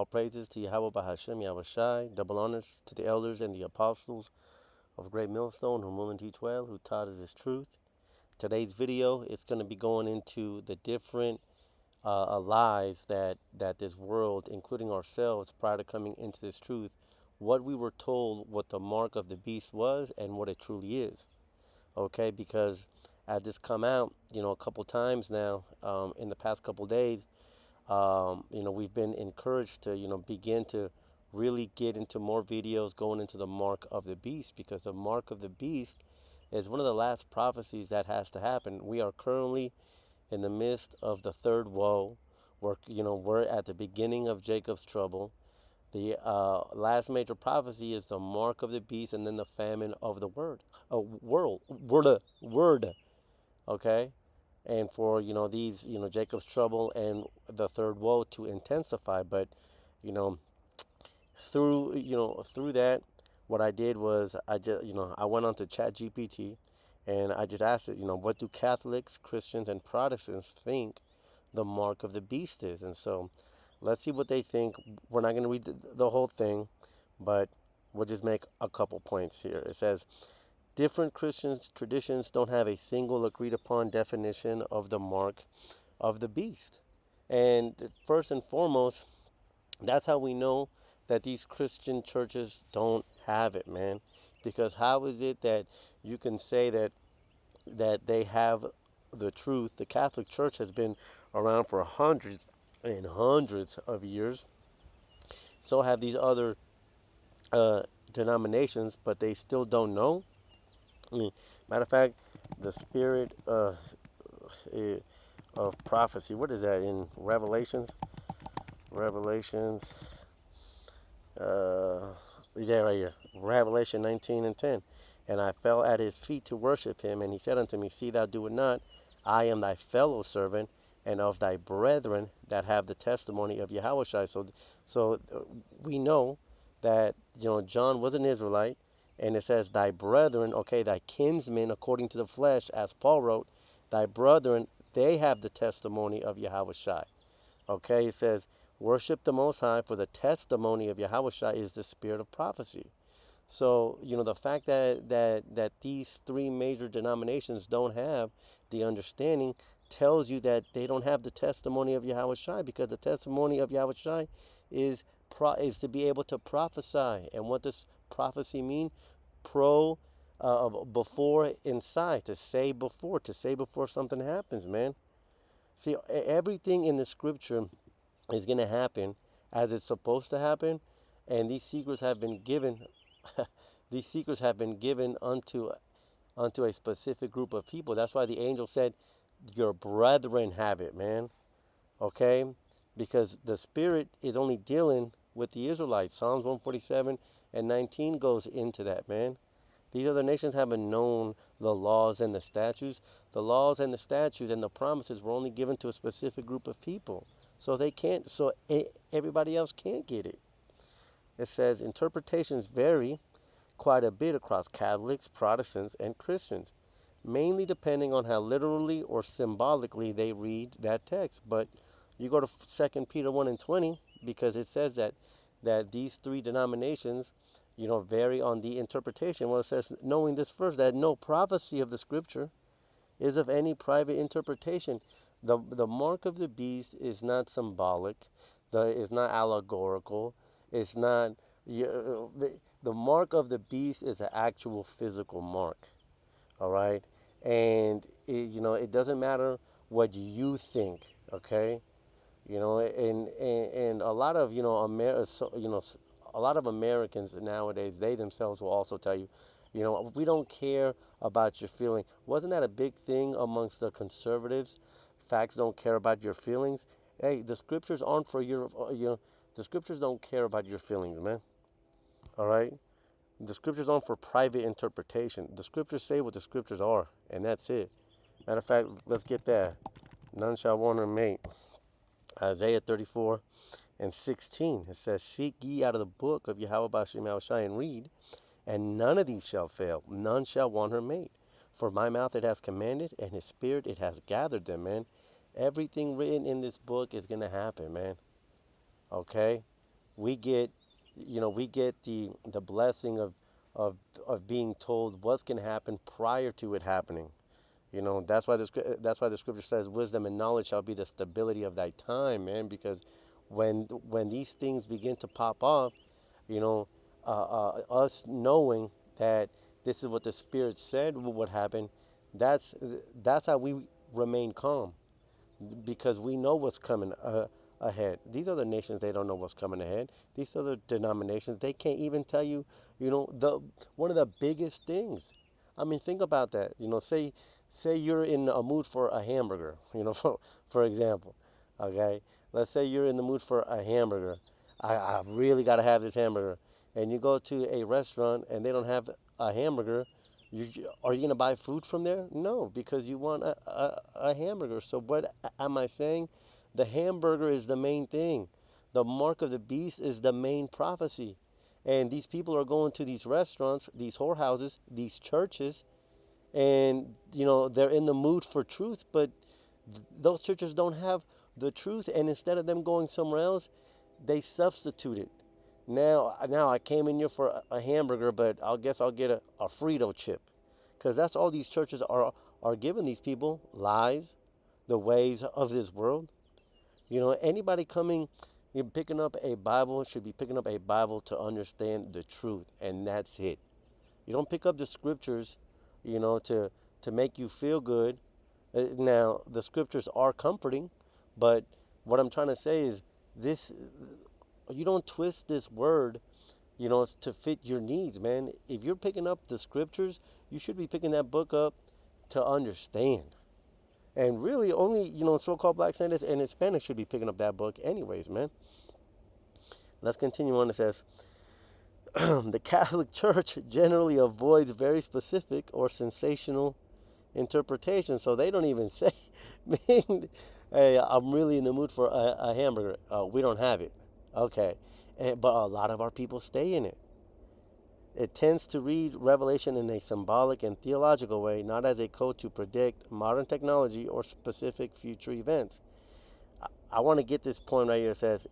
All praises to Yahweh Bahashem Yahweh Shai. Double honors to the elders and the apostles of Great Millstone who rule and teach well, who taught us His truth. Today's video is going to be going into the different lies that this world, including ourselves, prior to coming into this truth, what we were told what the mark of the beast was and what it truly is. Okay, because as this come out, a couple times now in the past couple days, we've been encouraged to, begin to really get into more videos going into the mark of the beast, because the mark of the beast is one of the last prophecies that has to happen. We are currently in the midst of the third woe. We're at the beginning of Jacob's trouble. The last major prophecy is the mark of the beast, and then the famine of the word. Okay, and for these Jacob's trouble and the third woe to intensify. But you know through that, what I did was I went on to Chat GPT, and I just asked it, what do Catholics, Christians, and Protestants think the mark of the beast is? And so let's see what they think. We're not going to read the whole thing, but we'll just make a couple points here. It says different Christian traditions don't have a single agreed upon definition of the mark of the beast. And first and foremost, that's how we know that these Christian churches don't have it, man. Because how is it that you can say that they have the truth? The Catholic Church has been around for hundreds and hundreds of years. So have these other denominations, but they still don't know. Matter of fact, the spirit eh, of prophecy. What is that in Revelations? Revelations. Yeah, right here. Revelation 19 and 10. And I fell at his feet to worship him, and he said unto me, see thou do it not. I am thy fellow servant and of thy brethren that have the testimony of Yahushua. So we know that John was an Israelite, and it says thy brethren, okay, thy kinsmen according to the flesh, as Paul wrote, thy brethren, they have the testimony of Yahushua. Okay, it says, worship the Most High, for the testimony of Yahushua is the spirit of prophecy. So, the fact that these three major denominations don't have the understanding tells you that they don't have the testimony of Yahushua, because the testimony of Yahushua is to be able to prophesy. And what does prophecy mean? Before, inside, to say before something happens, man. See, everything in the scripture is going to happen as it's supposed to happen, and these secrets have been given. These secrets have been given unto a specific group of people. That's why the angel said, "Your brethren have it, man." Okay, because the Spirit is only dealing with the Israelites. Psalms 147 and 19 goes into that, man. These other nations haven't known the laws and the statutes. The laws and the statutes and the promises were only given to a specific group of people. So they can't, so everybody else can't get it. It says interpretations vary quite a bit across Catholics, Protestants, and Christians, mainly depending on how literally or symbolically they read that text. But you go to 2 Peter 1 and 20, because it says that these three denominations vary on the interpretation. Well, it says, knowing this first, that no prophecy of the scripture is of any private interpretation. The mark of the beast is not symbolic, is not allegorical, it's not, the mark of the beast is an actual physical mark, all right? And, it doesn't matter what you think, okay? And a lot of, a lot of Americans nowadays, they themselves will also tell you, we don't care about your feeling. Wasn't that a big thing amongst the conservatives? Facts don't care about your feelings. Hey, the scriptures aren't for the scriptures don't care about your feelings, man. All right? The scriptures aren't for private interpretation. The scriptures say what the scriptures are, and that's it. Matter of fact, let's get that. None shall want her mate. Isaiah 34 and 16. It says, seek ye out of the book of Yahweh Bashem Yahushai and read, and none of these shall fail. None shall want her mate. For my mouth it has commanded, and his spirit it has gathered them, man. Everything written in this book is going to happen, man. Okay? we get, we get the blessing of of being told what's going to happen prior to it happening. That's why the scripture says wisdom and knowledge shall be the stability of thy time, man. Because when these things begin to pop off, you know, us knowing that this is what the Spirit said would happen, that's that's how we remain calm, because we know what's coming ahead. These other nations, they don't know what's coming ahead. These other denominations, they can't even tell you, the one of the biggest things. I mean, think about that. Say you're in a mood for a hamburger. For example, okay. Let's say you're in the mood for a hamburger. I really got to have this hamburger, and you go to a restaurant and they don't have a hamburger. Are you gonna buy food from there? No, because you want a hamburger. So what am I saying? The hamburger is the main thing. The mark of the beast is the main prophecy. And these people are going to these restaurants, these whorehouses, these churches, and they're in the mood for truth, but those churches don't have the truth, and instead of them going somewhere else, they substitute it. Now I came in here for a hamburger, but I guess I'll get a Frito chip, because that's all these churches are giving these people: lies, the ways of this world. Anybody coming, picking up a Bible should be picking up a Bible to understand the truth, and that's it. You don't pick up the scriptures, to make you feel good. Now the scriptures are comforting, but what I'm trying to say is this: you don't twist this word, to fit your needs, man. If you're picking up the scriptures, you should be picking that book up to understand. And really, only so-called black scientists and Hispanics should be picking up that book, anyways, man. Let's continue on. It says, the Catholic Church generally avoids very specific or sensational interpretation, so they don't even say, man, hey, I'm really in the mood for a hamburger. We don't have it. Okay. But a lot of our people stay in it. It tends to read Revelation in a symbolic and theological way, not as a code to predict modern technology or specific future events. I want to get this point right here. It says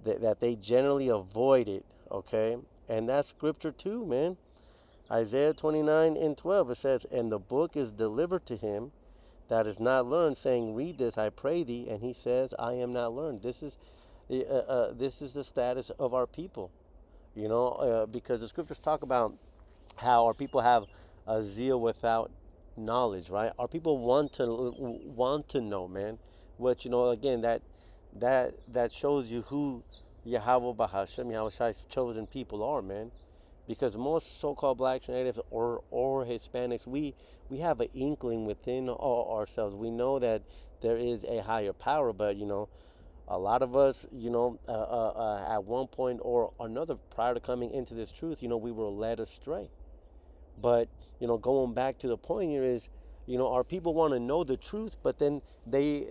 that they generally avoid it, okay? And that's scripture too, man. Isaiah 29:12, it says, and the book is delivered to him that is not learned, saying, read this, I pray thee. And he says, I am not learned. This is the status of our people, because the scriptures talk about how our people have a zeal without knowledge, right? Our people want to know, man. Which again, that shows you who Yahweh Bahashem, Yahweh Shai's chosen people are, man. Because most so-called blacks, natives, or Hispanics, we have an inkling within ourselves. We know that there is a higher power, but a lot of us, at one point or another, prior to coming into this truth, we were led astray. But going back to the point here is, our people want to know the truth, but then they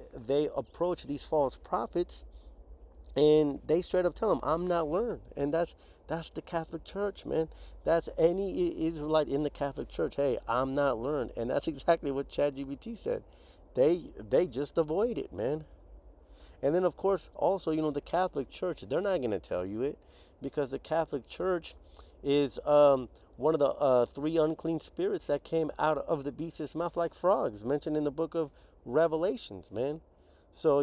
approach these false prophets, and they straight up tell them, I'm not learned. And that's the Catholic Church, man. That's any Israelite in the Catholic Church. Hey, I'm not learned. And that's exactly what ChatGPT said. They just avoid it, man. And then, of course, also, the Catholic Church, they're not going to tell you it, because the Catholic Church is one of the three unclean spirits that came out of the beast's mouth like frogs, mentioned in the book of Revelations, man. So,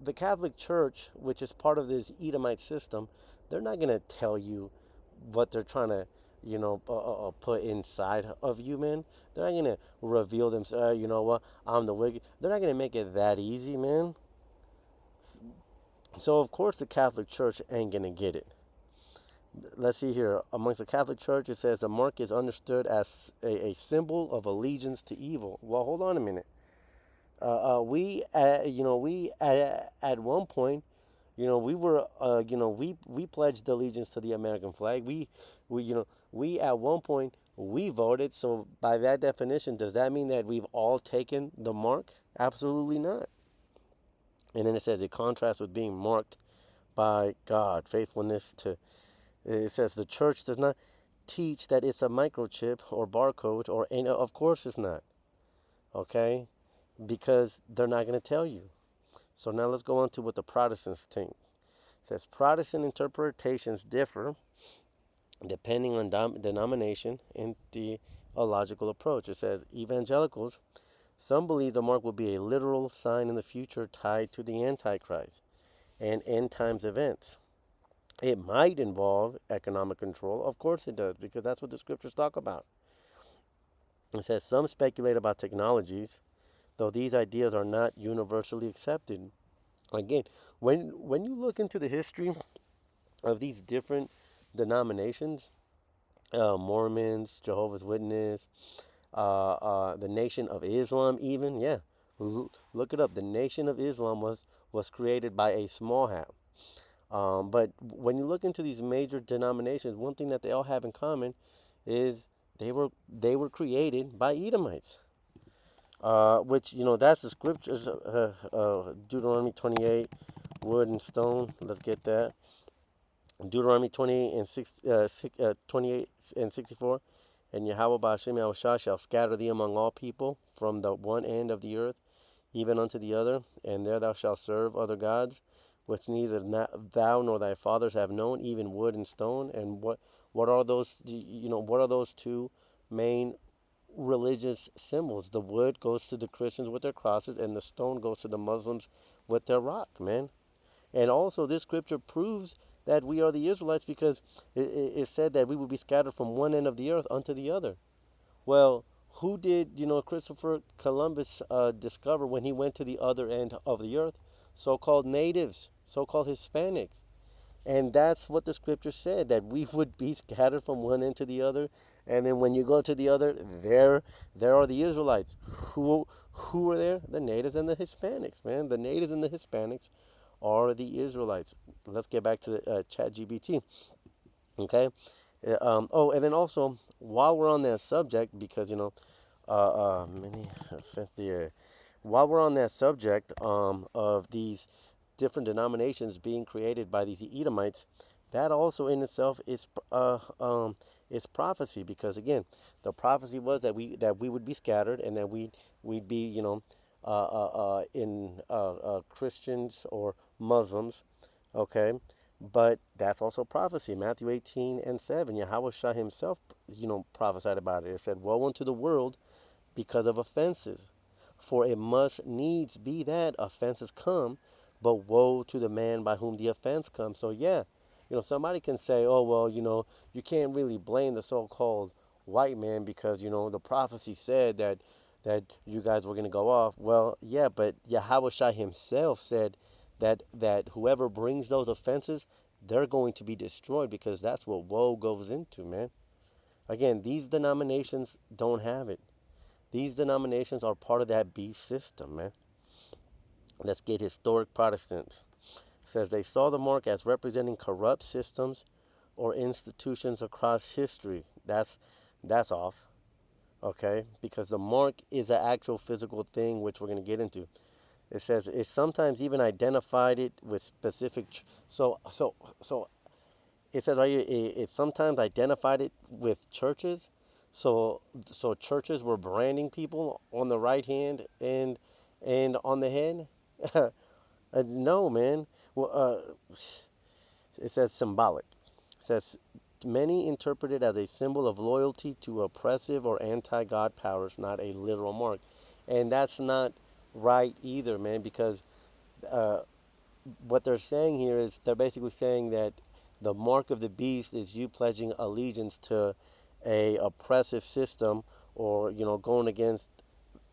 the Catholic Church, which is part of this Edomite system, they're not going to tell you what they're trying to, put inside of you, man. They're not going to reveal themselves, you know what, I'm the wicked. They're not going to make it that easy, man. So, of course, the Catholic Church ain't going to get it. Let's see here. Amongst the Catholic Church, it says the mark is understood as a symbol of allegiance to evil. Well, hold on a minute. We at one point, we were, we pledged allegiance to the American flag. We at one point, we voted. So by that definition, does that mean that we've all taken the mark? Absolutely not. And then it says it contrasts with being marked by God, faithfulness to. It says the church does not teach that it's a microchip or barcode, or any. Of course, it's not. Okay, because they're not going to tell you. So now let's go on to what the Protestants think. It says Protestant interpretations differ depending on denomination and theological approach. It says evangelicals, some believe the mark will be a literal sign in the future tied to the Antichrist and end times events. It might involve economic control. Of course it does, because that's what the scriptures talk about. It says some speculate about technologies, though these ideas are not universally accepted. Again, when you look into the history of these different denominations, Mormons, Jehovah's Witness, the Nation of Islam, even, yeah, look it up. The Nation of Islam was created by a small hat. But when you look into these major denominations, one thing that they all have in common is they were created by Edomites. Which that's the scriptures. Deuteronomy 28, wood and stone. Let's get that. Deuteronomy 28 and 28 and 64. And Yahweh Ba'ashem Yahushua shall scatter thee among all people from the one end of the earth even unto the other, and there thou shalt serve other gods, which neither thou nor thy fathers have known, even wood and stone. And what are those? What are those two main religious symbols? The wood goes to the Christians with their crosses, and the stone goes to the Muslims with their rock, man. And also, this scripture proves that we are the Israelites, because it said that we would be scattered from one end of the earth unto the other. Well, who did Christopher Columbus discover when he went to the other end of the earth? So-called natives, so-called Hispanics. And that's what the scripture said, that we would be scattered from one end to the other. And then when you go to the other, there are the Israelites. Who are there? The natives and the Hispanics, man. The natives and the Hispanics are the Israelites. Let's get back to the ChatGPT. Okay. And then also, while we're on that subject, because many while we're on that subject of these different denominations being created by these Edomites, that also in itself is prophecy, because again, the prophecy was that we would be scattered, and that we'd be in Christians or Muslims, okay. But that's also prophecy. Matthew 18 and 7. Yahweh Shah himself, prophesied about it. It said, woe unto the world because of offenses. For it must needs be that offenses come, but woe to the man by whom the offense comes. So yeah, somebody can say, oh, well, you can't really blame the so-called white man, because, the prophecy said that you guys were going to go off. Well, yeah, but Yahweh Shai himself said that whoever brings those offenses, they're going to be destroyed, because that's what woe goes into, man. Again, these denominations don't have it. These denominations are part of that beast system, man. Let's get historic Protestants. It says they saw the mark as representing corrupt systems or institutions across history. That's off, okay? Because the mark is an actual physical thing, which we're going to get into. It says it sometimes even identified it with specific. So it says right here, it sometimes identified it with churches. So churches were branding people on the right hand and on the head. No, man. Well, it says symbolic. It says many interpret it as a symbol of loyalty to oppressive or anti-God powers, not a literal mark, and that's not right either, man. Because uh, what they're saying here is they're basically saying that the mark of the beast is you pledging allegiance to a oppressive system, or going against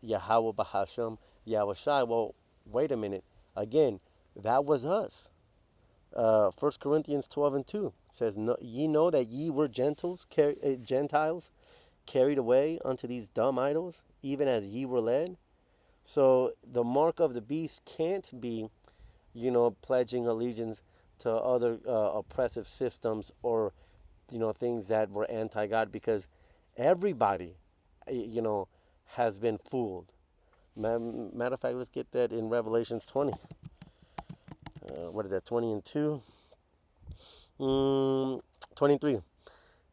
Yahweh Bahasham, Yahweh Shai. Well, wait a minute. Again, that was us. 1 Corinthians 12 and 2 says, no, ye know that ye were Gentiles carried away unto these dumb idols, even as ye were led. So the mark of the beast can't be, pledging allegiance to other oppressive systems, or, things that were anti-God, because everybody, has been fooled. Matter of fact, let's get that in Revelations 20. What is that, 20 and 2? 23.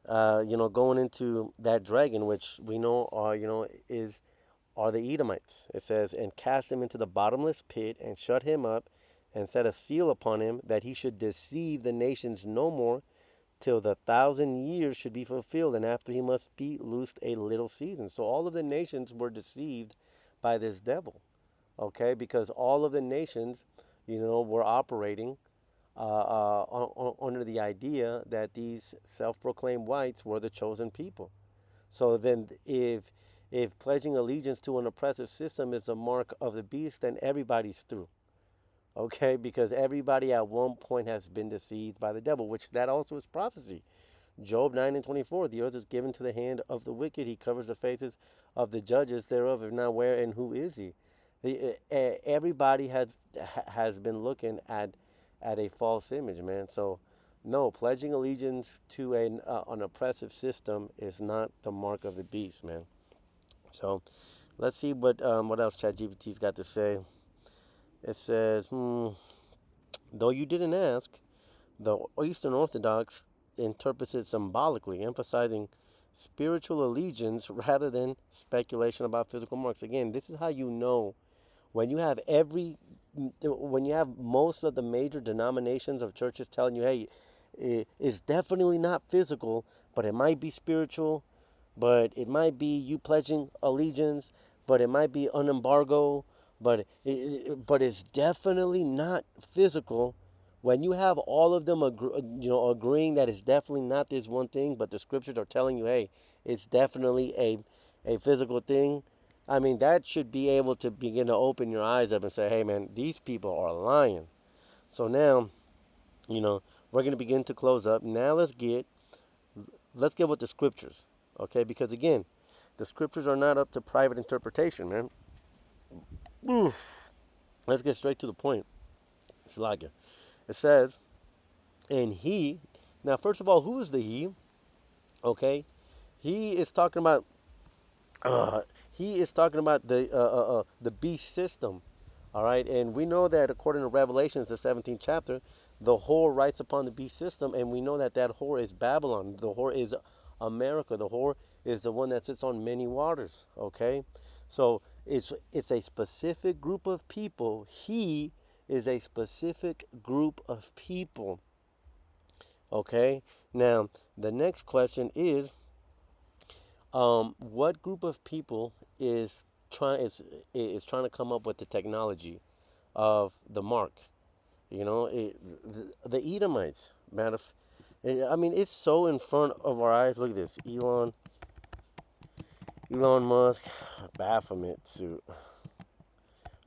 Going into that dragon, which we know are the Edomites. It says, and cast him into the bottomless pit, and shut him up, and set a seal upon him, that he should deceive the nations no more, till the 1,000 years should be fulfilled, and after he must be loosed a little season. So all of the nations were deceived by this devil, okay? Because all of the nations, were operating under the idea that these self-proclaimed whites were the chosen people. So then, if pledging allegiance to an oppressive system is a mark of the beast, then everybody's through. Okay, because everybody at one point has been deceived by the devil, which that also is prophecy. Job 9:24, the earth is given to the hand of the wicked. He covers the faces of the judges thereof. If not, where and who is he? Everybody has been looking at a false image, man. So, no, pledging allegiance to an oppressive system is not the mark of the beast, man. So, let's see what else ChatGPT's got to say. It says, though you didn't ask, the Eastern Orthodox interprets it symbolically, emphasizing spiritual allegiance rather than speculation about physical marks. Again, this is how you know when you have most of the major denominations of churches telling you, hey, it's definitely not physical, but it might be spiritual, but it might be you pledging allegiance, but it might be an embargo, but it's definitely not physical. When you have all of them agreeing that it's definitely not this one thing, but the scriptures are telling you, hey, it's definitely a physical thing. I mean, that should be able to begin to open your eyes up and say, hey, man, these people are lying. So now, we're going to begin to close up. Now let's get with the scriptures, okay? Because again, the scriptures are not up to private interpretation, man. Let's get straight to the point. It's like it. It says, and he, now first of all, who is the he? Okay, he is talking about, uh, the beast system. All right, and we know that according to Revelations, the 17th chapter, the whore writes upon the beast system, and we know that that whore is Babylon. The whore is America. The whore is the one that sits on many waters. Okay, so it's a specific group of people. He is a specific group of people. Okay, now the next question is, what group of people is trying to come up with the technology of the mark? The Edomites. I mean, it's so in front of our eyes. Look at this, Elon Musk, Baphomet suit,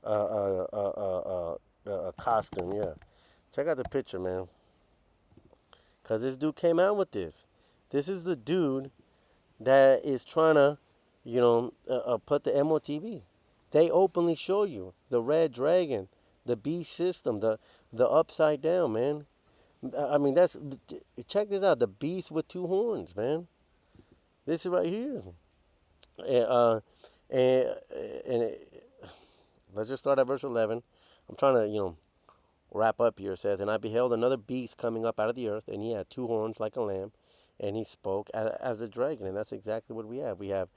a costume. Yeah, check out the picture, man. Cause this dude came out with this. This is the dude that is trying to, put the MOTB. They openly show you the red dragon, the beast system, the upside down, man. I mean, check this out. The beast with two horns, man. This is right here. And, and, and let's just start at verse 11. I'm trying to, wrap up here. It says, and I beheld another beast coming up out of the earth, and he had two horns like a lamb, and he spoke as a dragon. And that's exactly what we have. We have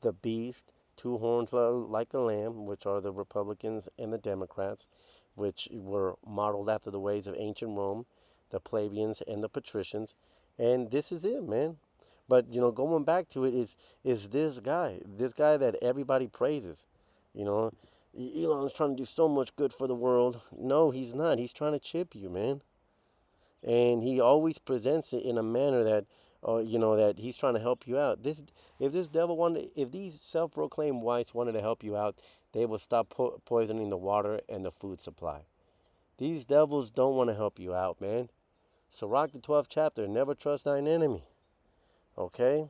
the beast, two horns like a lamb, which are the Republicans and the Democrats, which were modeled after the ways of ancient Rome, the plebeians and the patricians. And this is it, man. But, going back to it is this guy that everybody praises. Elon's trying to do so much good for the world. No, he's not. He's trying to chip you, man. And he always presents it in a manner that, that he's trying to help you out. If these self-proclaimed whites wanted to help you out, they would stop poisoning the water and the food supply. These devils don't want to help you out, man. Sirach, the 12th chapter, never trust thine enemy. Okay?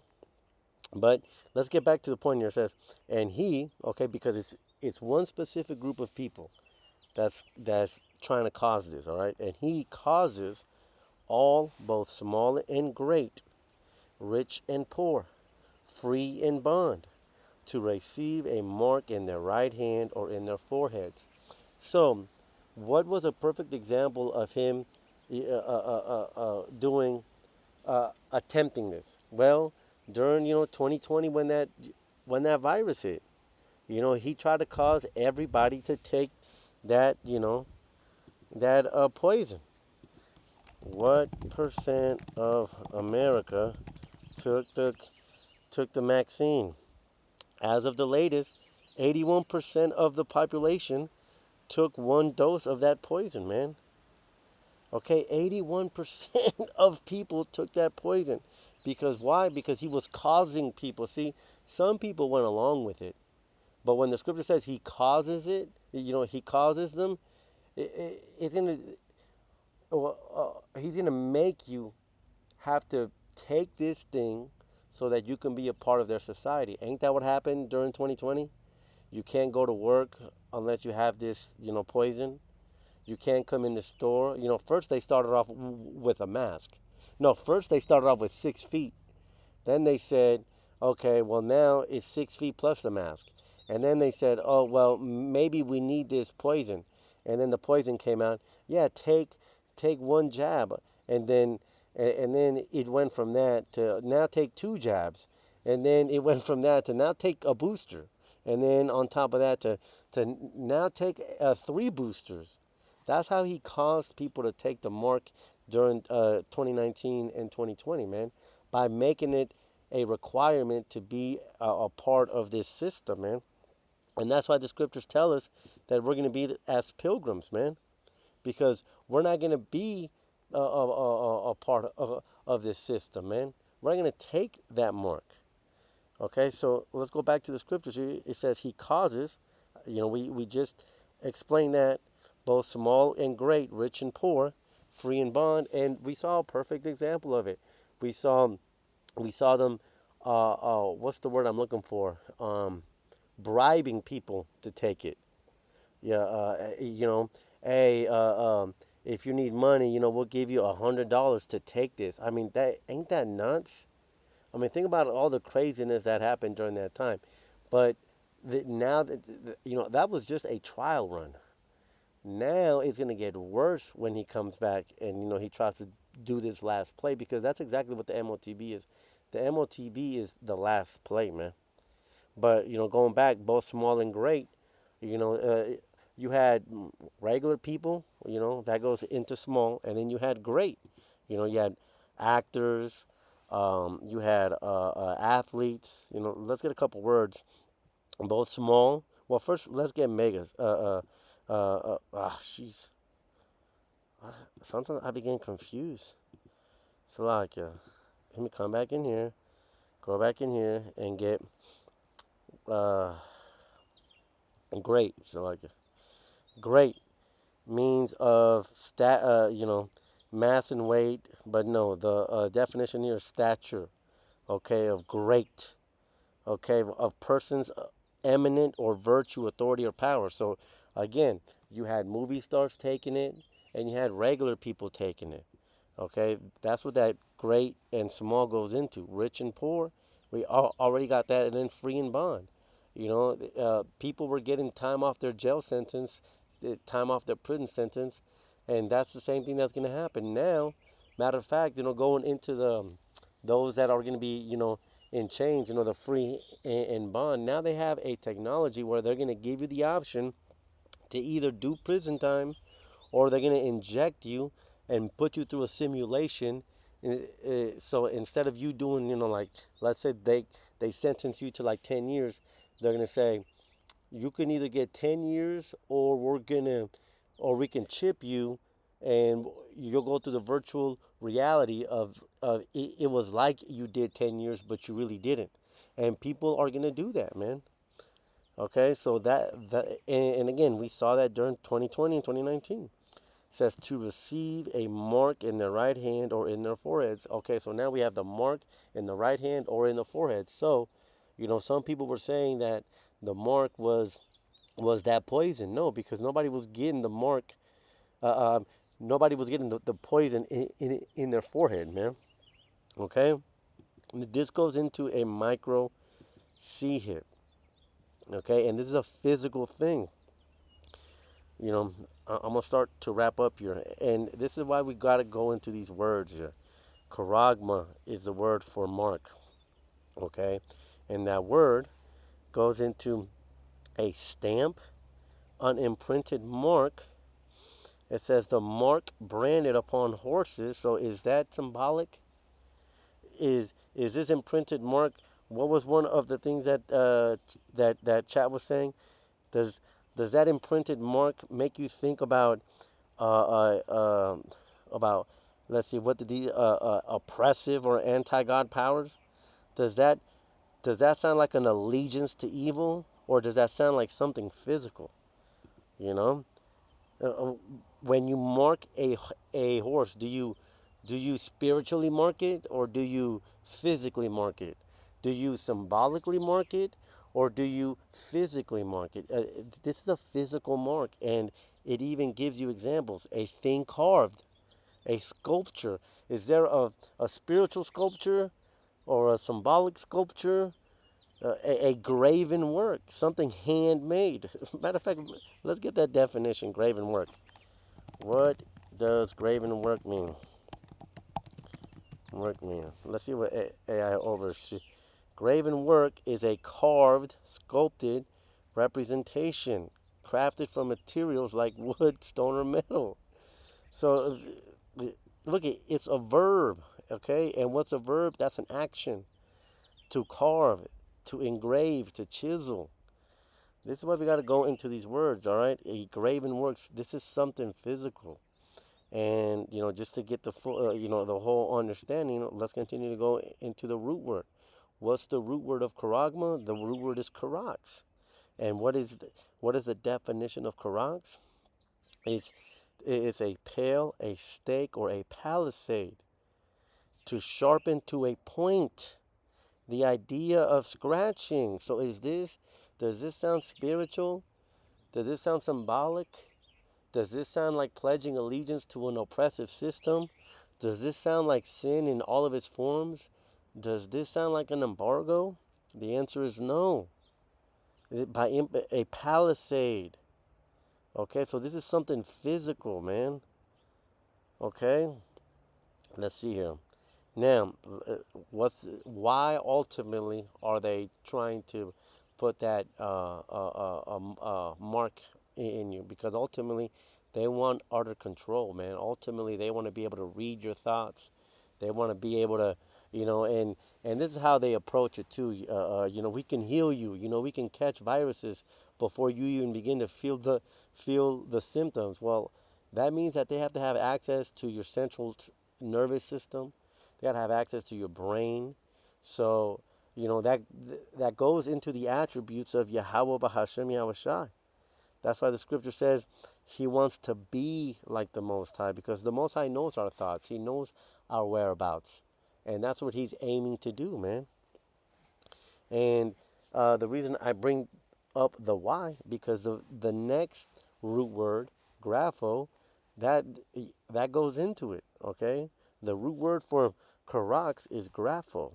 But let's get back to the point here. It says, and he, okay, because it's one specific group of people that's trying to cause this, all right? And he causes all, both small and great, rich and poor, free and bond, to receive a mark in their right hand or in their foreheads. So, what was a perfect example of him attempting this? Well, during 2020 when that virus hit, he tried to cause everybody to take that that poison. What percent of America took the vaccine? As of the latest, 81% of the population took one dose of that poison, man. Okay, 81% of people took that poison. Because why? Because he was causing people. See, some people went along with it. But when the scripture says he causes it, he causes them, it's gonna, he's gonna make you have to take this thing so that you can be a part of their society. Ain't that what happened during 2020? You can't go to work unless you have this, poison. You can't come in the store. First they started off with a mask. No, first they started off with 6 feet. Then they said, okay, well now it's 6 feet plus the mask. And then they said, oh well, maybe we need this poison. And then the poison came out. Yeah, take one jab, and then it went from that to now take 2 jabs, and then it went from that to now take a booster, and then on top of that to now take 3 boosters. That's how he caused people to take the mark during 2019 and 2020, man, by making it a requirement to be a part of this system, man. And that's why the scriptures tell us that we're going to be as pilgrims, man, because we're not going to be a part of this system, man. We're not going to take that mark. Okay, so let's go back to the scriptures. It says he causes, we just explained that, both small and great, rich and poor, free and bond, and we saw a perfect example of it. We saw we saw them. What's the word I'm looking for? Bribing people to take it. Yeah, hey, if you need money, we'll give you $100 to take this. I mean, that ain't that nuts? I mean, think about all the craziness that happened during that time. But now that that was just a trial run. Now it's gonna get worse when he comes back and he tries to do this last play, because that's exactly what the MOTB is. The MOTB is the last play, man. But going back, both small and great, you know, uh, you had regular people, that goes into small, and then you had great. You had actors, you had athletes. Let's get a couple words. Both small. Well, first let's get megas. Jeez. Sometimes I begin confused. So like, let me come back in here, go back in here, and get uh great. So like, great means of mass and weight, but no, the definition here is stature. Okay, of great. Okay, of persons eminent or virtue, authority, or power. So again, you had movie stars taking it, and you had regular people taking it. Okay, that's what that great and small goes into. Rich and poor, we already got that, and then free and bond. People were getting time off their jail sentence, time off their prison sentence, and that's the same thing that's going to happen now. Matter of fact, going into those that are going to be, in change, the free and bond. Now they have a technology where they're going to give you the option to either do prison time, or they're going to inject you and put you through a simulation. So instead of you doing, like, let's say they sentence you to like 10 years, they're going to say, you can either get 10 years, or we can chip you, and you'll go through the virtual reality of it was like you did 10 years, but you really didn't. And people are going to do that, man. Okay, so and again, we saw that during 2020 and 2019. It says to receive a mark in their right hand or in their foreheads. Okay, so now we have the mark in the right hand or in the forehead. So, some people were saying that the mark was that poison. No, because nobody was getting the mark. Uh, um, Nobody was getting the poison in their forehead, man. Okay, this goes into a micro C hip. Okay, and this is a physical thing. I'm gonna start to wrap up here, and this is why we gotta go into these words here. Charagma is the word for mark. Okay, and that word goes into a stamp, an imprinted mark, It says the mark branded upon horses. So is that symbolic? Is this imprinted mark? What was one of the things that that chat was saying? Does does that imprinted mark make you think about, let's see, what did the oppressive or anti-God powers? Does that does that sound like an allegiance to evil, or does that sound like something physical? You know, uh, uh, when you mark a horse, do you spiritually mark it, or do you physically mark it? Do you symbolically mark it, or do you physically mark it? This is a physical mark, and it even gives you examples. A thing carved, a sculpture. Is there a spiritual sculpture or a symbolic sculpture? A graven work, something handmade. Matter of fact, let's get that definition, graven work. What does graven work mean? Work mean. Let's see what AI overshoot. Graven work is a carved, sculpted representation crafted from materials like wood, stone, or metal. So, look, it's a verb, okay? And what's a verb? That's an action. To carve, to engrave, to chisel. This is why we got to go into these words, all right? A graven works. This is something physical. And, just to get the full, the whole understanding, let's continue to go into the root word. What's the root word of charagma? The root word is charax. And what is the definition of charax? It's, it's a pale, a stake, or a palisade to sharpen to a point. The idea of scratching. So does this sound spiritual? Does this sound symbolic? Does this sound like pledging allegiance to an oppressive system? Does this sound like sin in all of its forms? Does this sound like an embargo? The answer is no. A palisade. Okay, so this is something physical, man. Okay, let's see here. Now, why ultimately are they trying to put that mark in you? Because ultimately, they want utter control, man. Ultimately, they want to be able to read your thoughts. They want to be able to, and this is how they approach it too. We can heal you. We can catch viruses before you even begin to feel the symptoms. Well, that means that they have to have access to your central nervous system. They got to have access to your brain. So, that goes into the attributes of Yahweh Bahashem Yahushai. That's why the scripture says he wants to be like the Most High, because the Most High knows our thoughts. He knows our whereabouts. And that's what he's aiming to do, man. And the reason I bring up the why, because the next root word, grapho, that that goes into it, okay? The root word for charax is grapho.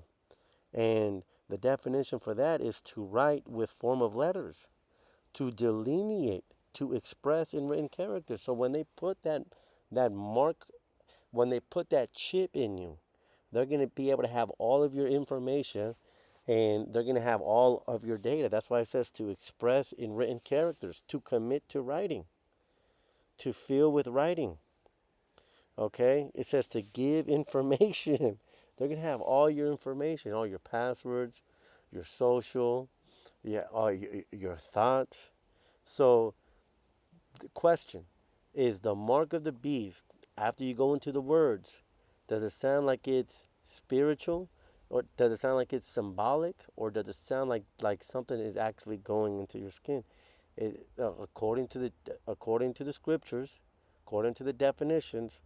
And the definition for that is to write with form of letters, to delineate, to express in written characters. So when they put that mark, when they put that chip in you, they're going to be able to have all of your information, and they're going to have all of your data. That's why it says to express in written characters, to commit to writing, to feel with writing. Okay? It says to give information. They're going to have all your information, all your passwords, your social, all your thoughts. So the question is, the mark of the beast, after you go into the words, does it sound like it's spiritual, or does it sound like it's symbolic, or does it sound like something is actually going into your skin? According to the scriptures, according to the definitions,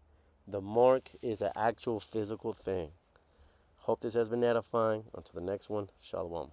the mark is an actual physical thing. Hope this has been edifying. Until the next one, Shalom.